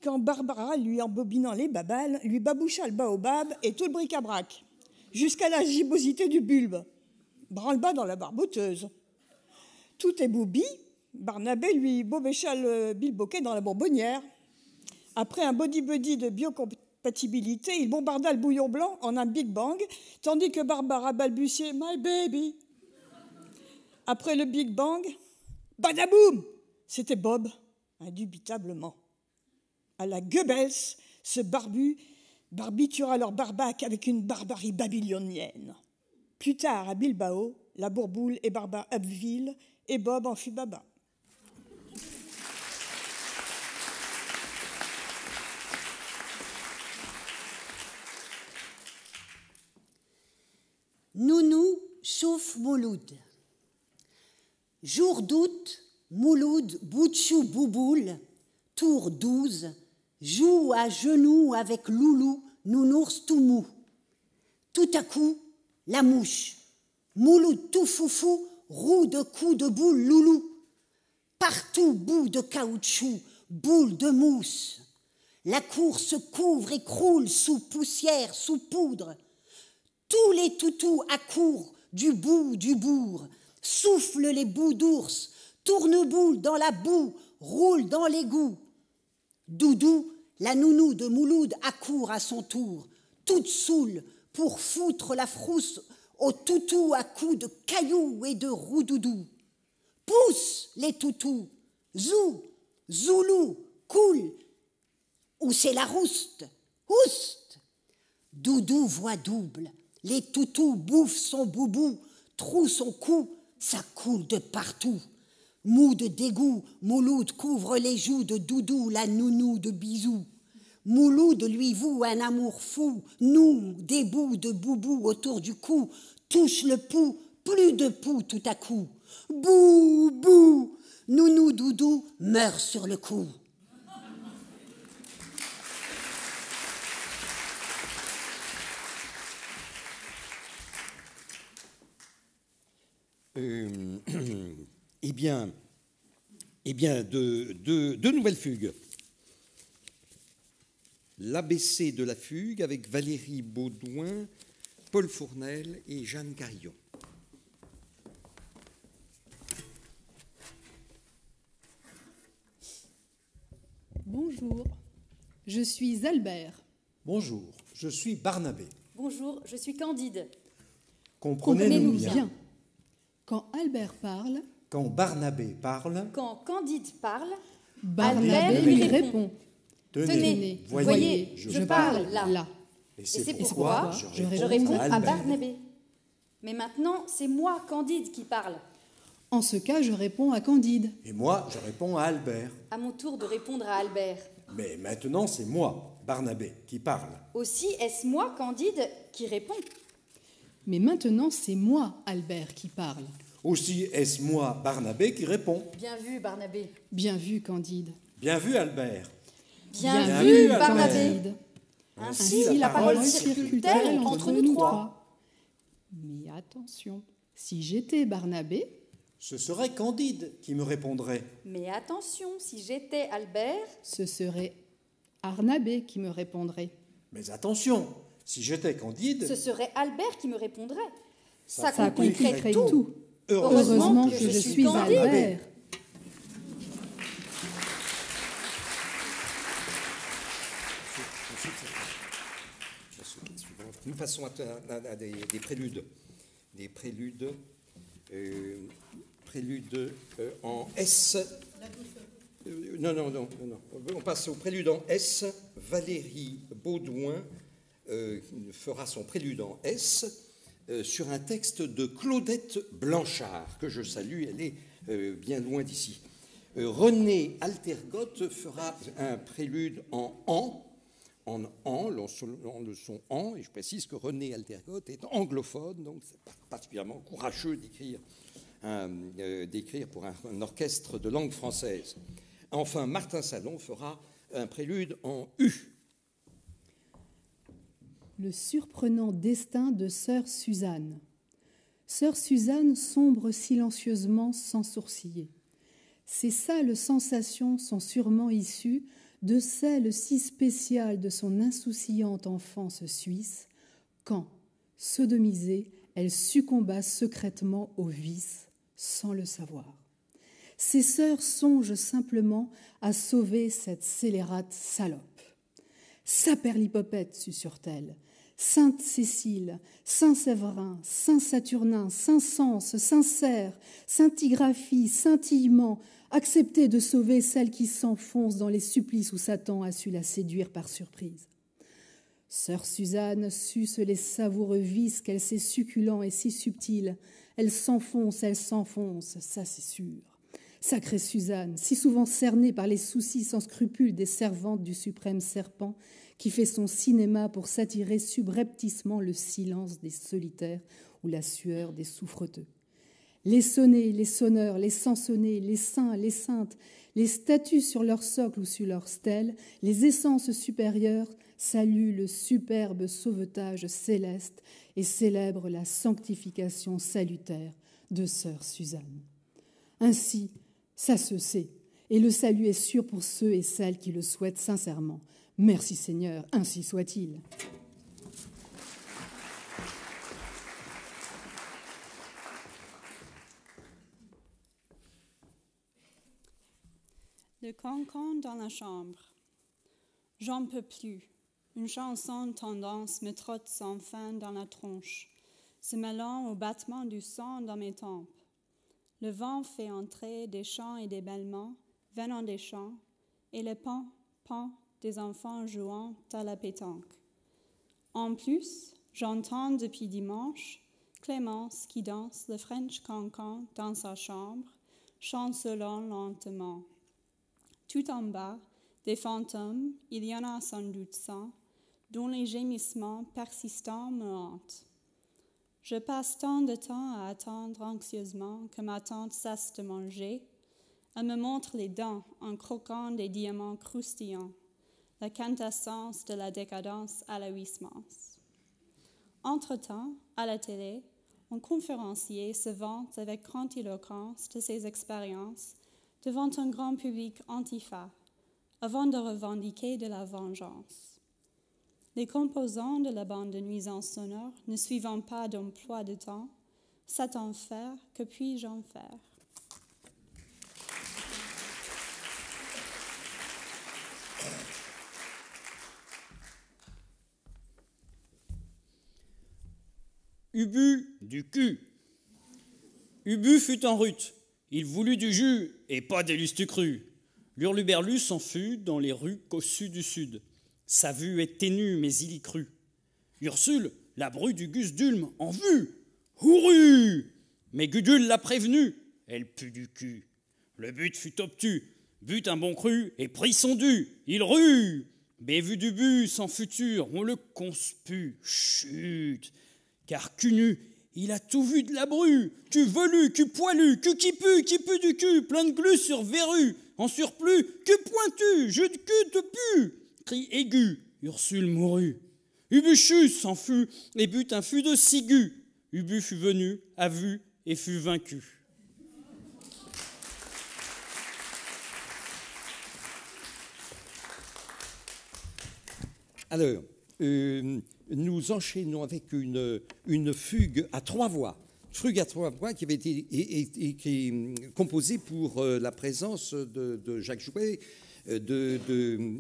quand Barbara, lui embobinant les babales, lui baboucha le baobab et tout le bric-à-brac, jusqu'à la gibbosité du bulbe. Branle-bas dans la barboteuse. Tout est boubi, Barnabé lui bobécha le bilboquet dans la bonbonnière. Après un body-buddy de biocompatibilité, il bombarda le bouillon blanc en un big bang, tandis que Barbara balbutiait « My baby ». Après le big bang, badaboum, c'était Bob, indubitablement. À la Goebbels, ce barbu barbitura leur barbac avec une barbarie babylonienne. Plus tard, à Bilbao, la Bourboule et Barba Abbeville, et Bob en fut baba. Nounou chauffe Mouloud. Jour d'août, Mouloud, Boutchou, Bouboule, tour 12, joue à genoux avec Loulou, nounours tout mou. Tout à coup, la mouche, Mouloud tout foufou, roue de coups de boule Loulou. Partout bout de caoutchouc, boule de mousse. La cour se couvre et croule sous poussière, sous poudre. Tous les toutous accourent du bout du bourg, soufflent les bouts d'ours, tournent-boule dans la boue, roulent dans l'égout. Doudou, la nounou de Mouloud, accourt à son tour, toute saoule, pour foutre la frousse aux toutous à coups de cailloux et de roudoudou. Pousse les toutous, zou, zoulou, coule, ou c'est la rouste, ouste. Doudou voit double, les toutous bouffent son boubou, trouent son cou, ça coule de partout. Mou de dégoût, Mouloud couvre les joues de Doudou, la nounou de Bisou. Mouloud lui voue un amour fou, nous, des bouts de boubou autour du cou, touche le pouls, plus de pouls tout à coup. Bou, bou, nounou Doudou meurt sur le coup. Eh bien, deux nouvelles fugues. L'ABC de la fugue avec Valérie Baudouin, Paul Fournel et Jeanne Carillon. Bonjour, je suis Albert. Bonjour, je suis Barnabé. Bonjour, je suis Candide. Comprenez-nous bien. Quand Albert parle, quand Barnabé parle, quand Candide parle, Barnabé lui répond. Tenez, voyez, je parle là. Et c'est pourquoi je réponds à Barnabé. Mais maintenant, c'est moi, Candide, qui parle. En ce cas, je réponds à Candide. Et moi, je réponds à Albert. À mon tour de répondre à Albert. Mais maintenant, c'est moi, Barnabé, qui parle. Aussi, est-ce moi, Candide, qui répond? Mais maintenant, c'est moi, Albert, qui parle. Aussi est-ce moi, Barnabé, qui répond. Bien vu, Barnabé. Bien vu, Candide. Bien vu, Albert. Bien vu, Barnabé. Candide. Ainsi, la parole circule-t-elle entre nous trois. Mais attention, si j'étais Barnabé, ce serait Candide qui me répondrait. Mais attention, si j'étais Albert, ce serait Arnabé qui me répondrait. Mais attention, si j'étais Candide, ce serait Albert qui me répondrait. Ça compliquerait tout. Heureusement que je suis Albert. Nous passons à des préludes. Des préludes, en S. Non. On passe au prélude en S. Valérie Baudouin fera son prélude en S sur un texte de Claudette Blanchard, que je salue, elle est bien loin d'ici. René Altergotte fera un prélude en an, le son en, et je précise que René Altergotte est anglophone, donc c'est particulièrement courageux d'écrire pour un orchestre de langue française. Enfin, Martin Salon fera un prélude en U. Le surprenant destin de sœur Suzanne. Sœur Suzanne sombre silencieusement sans sourciller. Ces sales sensations sont sûrement issues de celle si spéciale de son insouciante enfance suisse, quand, sodomisée, elle succomba secrètement au vice, sans le savoir. Ses sœurs songent simplement à sauver cette scélérate salope. Saperlipopette, susurre-t-elle, Sainte Cécile, Saint Séverin, Saint Saturnin, Saint Sens, Saint Cerf, scintigraphie, scintillement, acceptez de sauver celle qui s'enfonce dans les supplices où Satan a su la séduire par surprise. Sœur Suzanne suce les savoureux vices qu'elle sait succulents et si subtils. Elle s'enfonce, ça c'est sûr. Sacrée Suzanne, si souvent cernée par les soucis sans scrupules des servantes du suprême serpent, qui fait son cinéma pour s'attirer subrepticement le silence des solitaires ou la sueur des souffreteux. Les sonnés, les sonneurs, les sans-sonnés, les saints, les saintes, les statues sur leur socle ou sur leur stèle, les essences supérieures saluent le superbe sauvetage céleste et célèbrent la sanctification salutaire de sœur Suzanne. Ainsi, ça se sait, et le salut est sûr pour ceux et celles qui le souhaitent sincèrement. Merci Seigneur, ainsi soit-il. Le cancan dans la chambre. J'en peux plus. Une chanson de tendance me trotte sans fin dans la tronche, se mêlant au battement du sang dans mes tempes. Le vent fait entrer des chants et des bêlements venant des champs, et les pans des enfants jouant à la pétanque. En plus, j'entends depuis dimanche Clémence qui danse le French cancan dans sa chambre, chancelant lentement. Tout en bas, des fantômes, il y en a sans doute 100, dont les gémissements persistants me hantent. Je passe tant de temps à attendre anxieusement que ma tante cesse de manger. Elle me montre les dents en croquant des diamants croustillants, la quintessence de la décadence à la Huysmans. Entre-temps, à la télé, un conférencier se vante avec grandiloquence de ses expériences devant un grand public antifa, avant de revendiquer de la vengeance. Les composants de la bande de nuisances sonores ne suivant pas d'emploi de temps, cet enfer, que puis-je en faire? Ubu du cul. Ubu fut en rut. Il voulut du jus et pas des lustucrus. L'hurluberlu s'en fut dans les rues cossues du sud. Sa vue est ténue, mais il y crut. Ursule, la bru du Gus d'Ulm, en vue. Hourue! Mais Gudule l'a prévenue. Elle put du cul. Le but fut obtus. But un bon cru et prit son dû. Il rue. Bévu du but sans futur, on le conspue. Chut! car cul nu, il a tout vu de la bru, cul velu, cul poilu, cul qui pue du cul, plein de glu sur verru, en surplus, cul pointu, jus de cul te pue, cri aigu, Ursule mourut. Ubuchus s'en fut, et but un fût de cigu. Ubu fut venu, a vu, et fut vaincu. Alors, nous enchaînons avec une fugue à 3 voix. Fugue à 3 voix qui avait été composée pour la présence de Jacques Jouet, de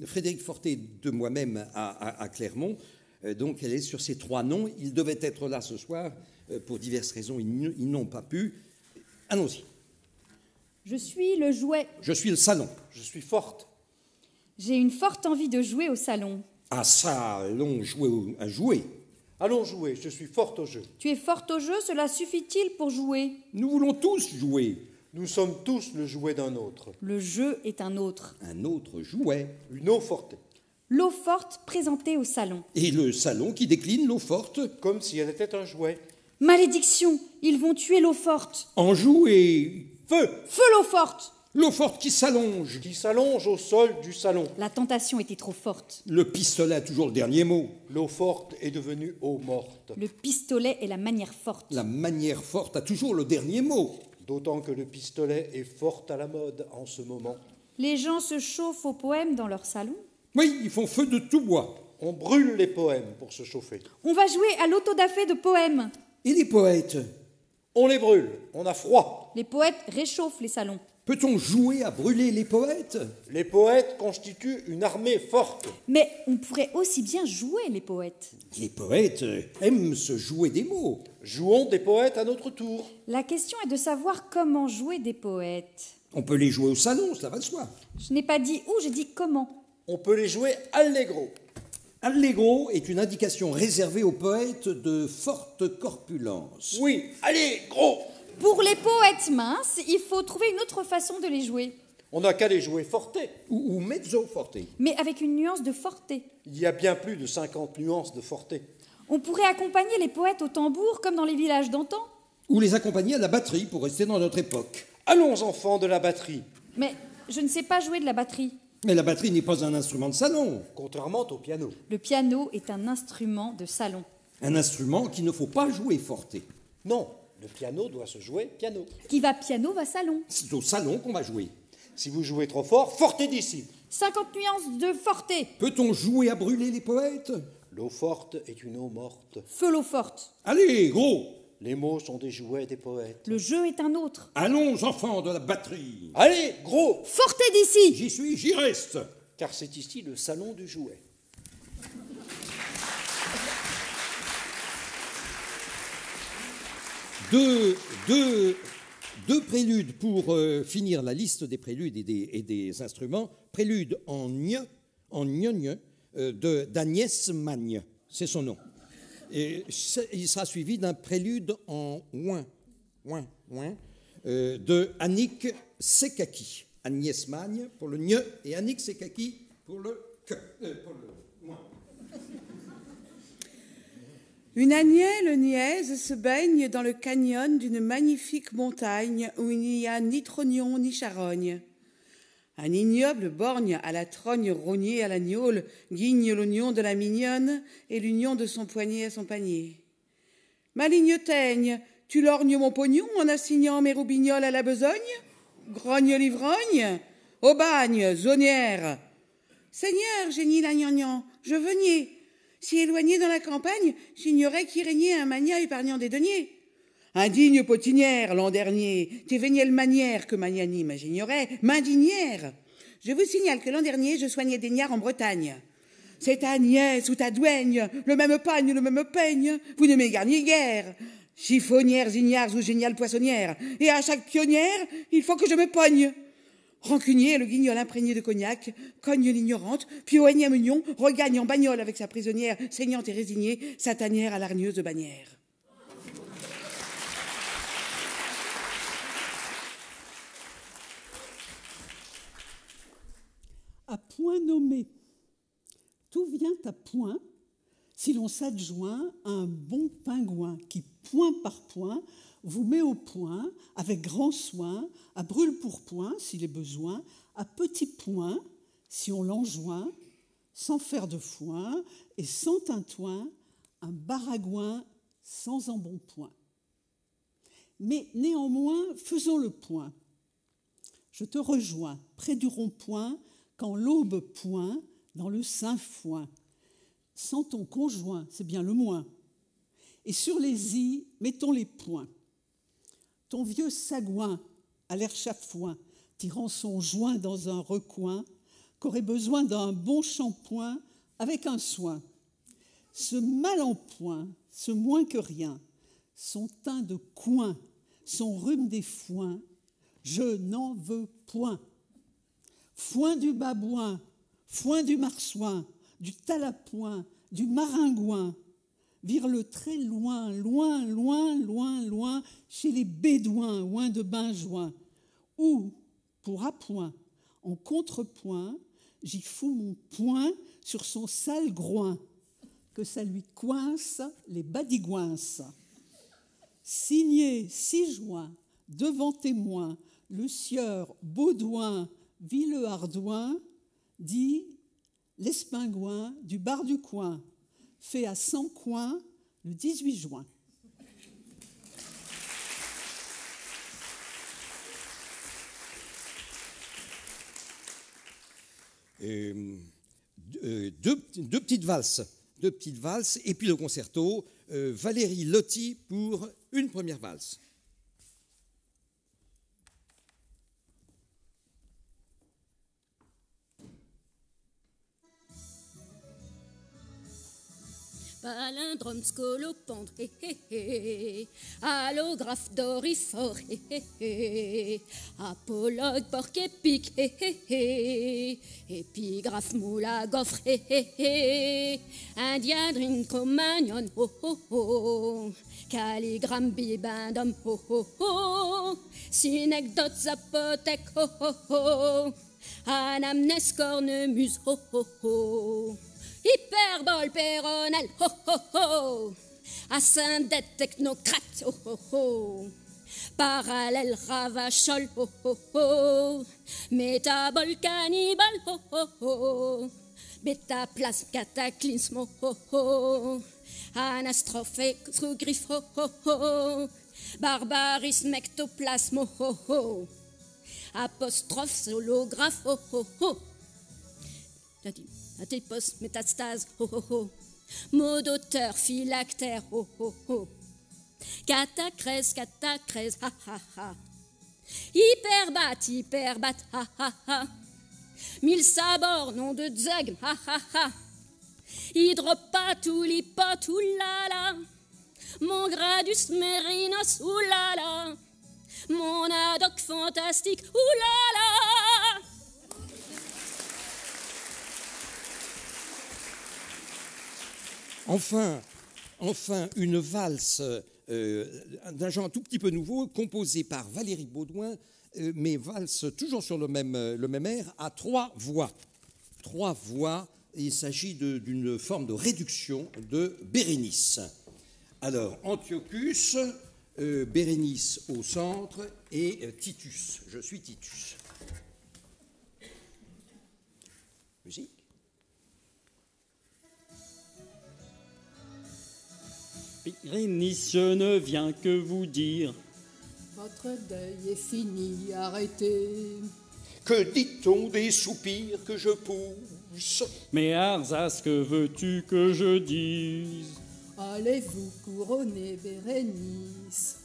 Frédéric Fortet, de moi-même à Clermont. Donc, elle est sur ces 3 noms. Ils devaient être là ce soir. Pour diverses raisons, ils n'ont pas pu. Allons-y. Je suis le jouet. Je suis le salon. Je suis forte. J'ai une forte envie de jouer au salon. À salon, à jouer. Allons jouer, je suis forte au jeu. Tu es forte au jeu, cela suffit-il pour jouer? Nous voulons tous jouer. Nous sommes tous le jouet d'un autre. Le jeu est un autre. Un autre jouet. Une eau forte. L'eau forte présentée au salon. Et le salon qui décline l'eau forte. Comme si elle était un jouet. Malédiction, ils vont tuer l'eau forte. En jouer. Feu. Feu l'eau forte. L'eau forte qui s'allonge. Qui s'allonge au sol du salon. La tentation était trop forte. Le pistolet a toujours le dernier mot. L'eau forte est devenue eau morte. Le pistolet est la manière forte. La manière forte a toujours le dernier mot. D'autant que le pistolet est fort à la mode en ce moment. Les gens se chauffent aux poèmes dans leur salon. Oui, ils font feu de tout bois. On brûle les poèmes pour se chauffer. On va jouer à l'autodafé de poèmes. Et les poètes? On les brûle, on a froid. Les poètes réchauffent les salons. Peut-on jouer à brûler les poètes? Les poètes constituent une armée forte. Mais on pourrait aussi bien jouer les poètes. Les poètes aiment se jouer des mots. Jouons des poètes à notre tour. La question est de savoir comment jouer des poètes. On peut les jouer au salon, cela va de soi. Je n'ai pas dit où, j'ai dit comment. On peut les jouer allegro. Allegro est une indication réservée aux poètes de forte corpulence. Oui, allez, gros. Pour les poètes minces, il faut trouver une autre façon de les jouer. On n'a qu'à les jouer forte. Ou mezzo forte. Mais avec une nuance de forte. Il y a bien plus de 50 nuances de forte. On pourrait accompagner les poètes au tambour comme dans les villages d'antan. Ou les accompagner à la batterie pour rester dans notre époque. Allons, enfants, de la batterie. Mais je ne sais pas jouer de la batterie. Mais la batterie n'est pas un instrument de salon. Contrairement au piano. Le piano est un instrument de salon. Un instrument qu'il ne faut pas jouer forte. Non, le piano doit se jouer piano. Qui va piano va salon. C'est au salon qu'on va jouer. Si vous jouez trop fort, forte d'ici. 50 nuances de forte. Peut-on jouer à brûler les poètes? L'eau forte est une eau morte. Feu l'eau forte. Allez, gros. Les mots sont des jouets des poètes. Le jeu est un autre. Allons, enfants de la batterie. Allez, gros. Forte d'ici. J'y suis, j'y reste. Car c'est ici le salon du jouet. Deux préludes pour finir la liste des préludes et des instruments. Prélude en gne d'Agnès Magne, c'est son nom. Et il sera suivi d'un prélude en ouin de Annick Sekaki. Agnès Magne pour le gne et Annick Sekaki pour le que. Une agnelle niaise se baigne dans le canyon d'une magnifique montagne où il n'y a ni trognon ni charogne. Un ignoble borgne à la trogne rognée à la gnôle guigne l'oignon de la mignonne et l'union de son poignet à son panier. Maligne teigne, tu lorgnes mon pognon en assignant mes roubignoles à la besogne? Grogne l'ivrogne, au bagne, zonière. Seigneur, génie la gnangnan, je veniez. Si éloigné dans la campagne, j'ignorais qu'y régnait un magnat épargnant des deniers. Indigne potinière, l'an dernier, t'es vénielle manière que magnanime, j'ignorais, m'indignière. Je vous signale que l'an dernier, je soignais des gnards en Bretagne. C'est ta nièce ou ta douaigne, le même pagne, le même peigne, vous ne m'égargnez guère. Chiffonnières, ignards ou géniales poissonnières, et à chaque pionnière, il faut que je me pogne. Rancunier, le guignol imprégné de cognac, cogne l'ignorante, puis au énième union, regagne en bagnole avec sa prisonnière, saignante et résignée, sa tanière à l'hargneuse de bannière. À point nommé. Tout vient à point. si l'on s'adjoint un bon pingouin qui, point par point, vous met au point, avec grand soin, à brûle-pourpoint, s'il est besoin, à petits points, si on l'enjoint, sans faire de foin et sans tintouin, un baragouin sans embonpoint. Mais néanmoins, faisons le point. Je te rejoins près du rond-point quand l'aube point dans le sainfoin. Sans ton conjoint, c'est bien le moins. Et sur les i, mettons les points. Ton vieux sagouin, à l'air chafouin, tirant son joint dans un recoin, qu'aurait besoin d'un bon shampoing avec un soin. Ce mal en point, ce moins que rien, son teint de coin, son rhume des foins, je n'en veux point. Foin du babouin, foin du marsouin, du talapoin, du maringouin, vire-le très loin, loin, loin, loin, loin, chez les bédouins, loin de Benjoin, où, pour appoint, en contrepoint, j'y fous mon poing sur son sale groin, que ça lui coince les badigouins. Signé 6 juin, devant témoin, le sieur Baudouin, Villehardouin, dit l'espingouin du bar du coin, fait à 100 coins le 18 juin. Deux petites valses, et puis le concerto. Valérie Lotti pour une première valse. Palindrome, scolopendre, allographe, doriphore, apologue, porc épique, épigraphe, moule à gaufre, indiadrine, comagnon, calligramme, bibendum, synecdote, zapothèque, anamnèse, cornemuse, hyperbole péronale, ho ho ho, ascendette technocrate, ho ho ho, parallèle ravachol, ho ho ho, métabole cannibale, ho ho ho, bétaplasme cataclysme, ho ho ho, anastrophe sous-griffe, ho ho ho, barbarisme ectoplasme, ho ho ho, apostrophe solographe, ho ho ho. Atypos, métastase, ho ho ho. Mot d'auteur, phylactère, ho ho ho. Catacrèse, ha ha ha. Hyperbat, ha ha ha. Mille sabords, nom de Zeugme, ha ha ha. Hydropathe ou lipote, oulala. Mon gradus mérinos, oulala. Mon adoc fantastique, oulala. Enfin, une valse d'un genre un tout petit peu nouveau, composée par Valérie Baudouin, mais valse toujours sur le même air, à 3 voix. 3 voix, il s'agit d'une forme de réduction de Bérénice. Alors, Antiochus, Bérénice au centre et Titus. Je suis Titus. Musique. Bérénice, je ne viens que vous dire. Votre deuil est fini, arrêtez. Que dit-on des soupirs que je pousse? Mais Arzas, que veux-tu que je dise? Allez-vous couronner Bérénice?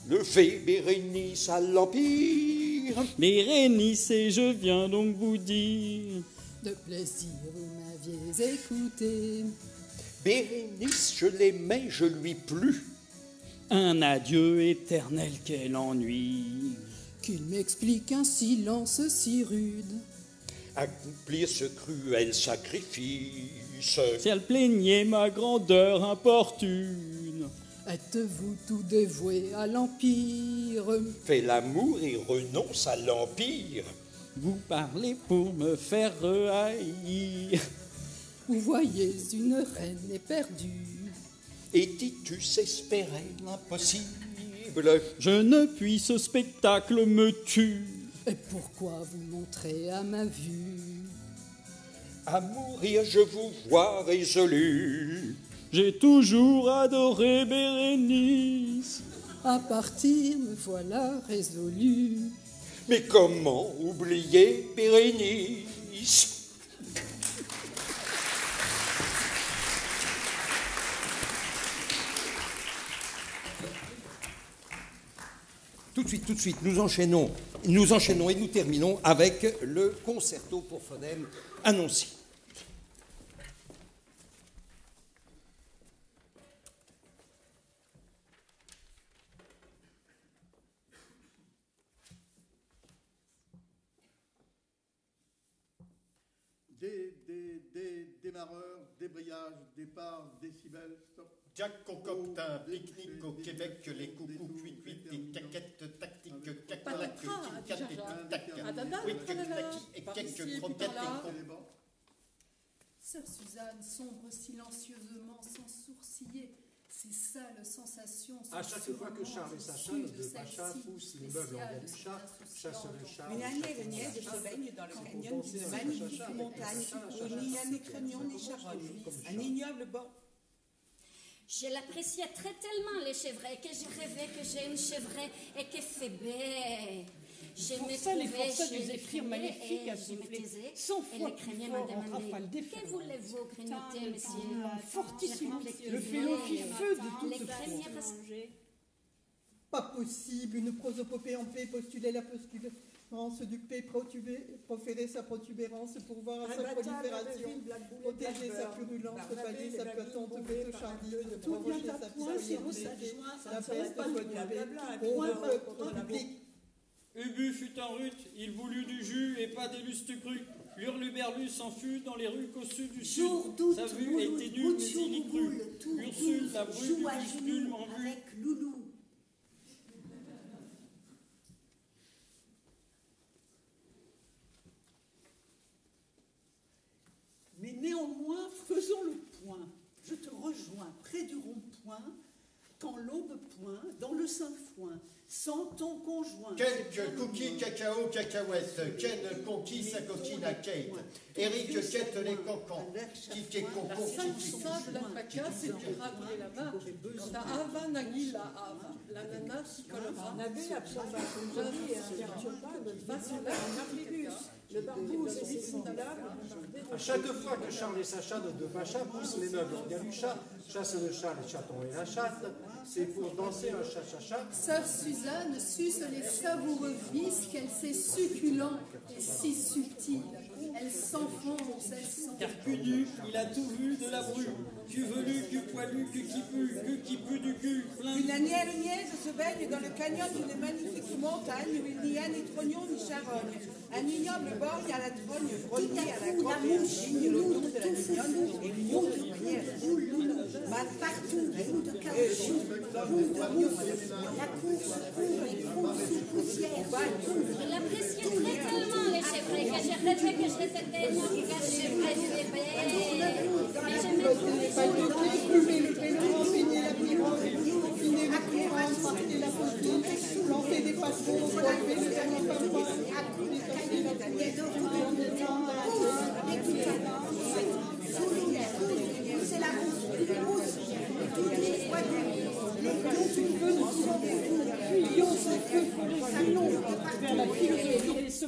Levez Bérénice à l'Empire. Bérénice, et je viens donc vous dire. De plaisir, vous m'aviez écouté. Bérénice, je l'aimais, je lui plus. Un adieu éternel, quel ennui. Qu'il m'explique un silence si rude. Accomplir ce cruel sacrifice. Si elle plaignait ma grandeur importune. Êtes-vous tout dévoué à l'Empire? Fais l'amour et renonce à l'Empire. Vous parlez pour me faire rehaïr. Vous voyez, une reine éperdue. Et Titus espérait l'impossible. Je ne puis, ce spectacle me tue. Et pourquoi vous montrez à ma vue? À mourir, je vous vois résolu. J'ai toujours adoré Bérénice. À partir, me voilà résolu. Mais comment oublier Bérénice? Tout de suite, nous enchaînons et nous terminons avec le concerto pour phonème annoncé. Démarreur, débrayage, départ, décibels, stop. Jack concocte un pique-nique au Québec, les coucous cuit-cuit et caquettes tactiques, cacolac, tic-cat et tic-tac, quick, knacky et quelques croquettes et con. Sœur Suzanne sombre silencieusement sans sourciller. Ces sales sensations. À chaque fois que Charles et Sacha, nos deux pachas, poussent les meubles en galucha, chassent le chat. Une année et nièce se baigne dans le canyon d'une magnifique montagne où il n'y a ni craignon ni charogne, un ignoble bord. Je l'appréciais très tellement, les chevrets, que je rêvais que j'ai une chevrette et que fait bête. Pour ça, les forçats du zéphyr maléfique a soufflé 100 fois plus fort en rafale d'effet. Que voulez-vous grignoter, monsieur? Fortissimo, le félon fit feu de toute force. Pas possible, une prosopopée en paix postulait la postulance du P, proférer sa protubérance, pourvoir à sa prolifération, protéger sa purulence, pallier sa patente pétochardienne, provoquer sa psychologie, la peste soit du P, pauvre peuple public. Ubu fut en rut, il voulut du jus et pas des lustres crus. L'Hurluberlu s'en fut dans les rues cossues du sud. Sa vue était nulle, mais il y crut. Ursule, la brue du Vistule, m'en vue. Mais néanmoins, faisons le point. Je te rejoins près du rond-point, quand l'aube point, dans le Saint-Foin, sans ton conjoint. Quelques cookies, cacao, cacahuètes. Ken conquis sa coquine à Kate. Eric quête les cocons. Kike La concours, salsa de la paca, c'est du ravier là-bas. Quant à Ava, Nagui, la Ava. La nana s'y collera. Nabil absorbe un javi et imperturbable, Vasula, le barbou, c'est dissimulable. À chaque fois que Charles et Sacha, nos deux pachas, poussent les meubles en galucha, chassent le chat, les chatons et la chatte, c'est pour danser un cha-cha-cha. Sœur Suzanne suce les savoureux vices qu'elle sait succulents et si subtils. Elle s'enfonce, elle s'enfonce. Car Cudu, il a tout vu de la bru. Cul velu, cul poilu, cul qui pue du cul. Une année nièce se baigne dans le canyon d'une magnifique montagne où il n'y a ni trognon ni charogne. Un ignoble bord, il y a la trogne brognée à la grotte et gigne le nom de la mignonne et l'union de manière. Mal partout, bout de caoutchouc, bout de mousse, la course court et court sous poussière. Je l'appréciais très tellement, les chevrets, que je rêvais que j'étais tellement que chevrets fait bête. Mais je me trouvais sur le dos. Plumer le vélo, enseigner la pyramide, confiner la courante, marquer la photo, planter des passeaux, relever le dernier papa. C'est la mousse. Tu veux nous sauver, fuyons sans queue pour les salons, vers la philosophie et ce.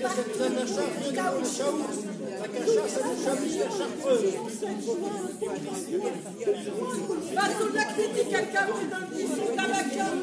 parce que Natacha vient de Natacha. Natacha, ça nous chavise la chartreuse. Face de la critique, quelqu'un qui donne qui sont à la carte.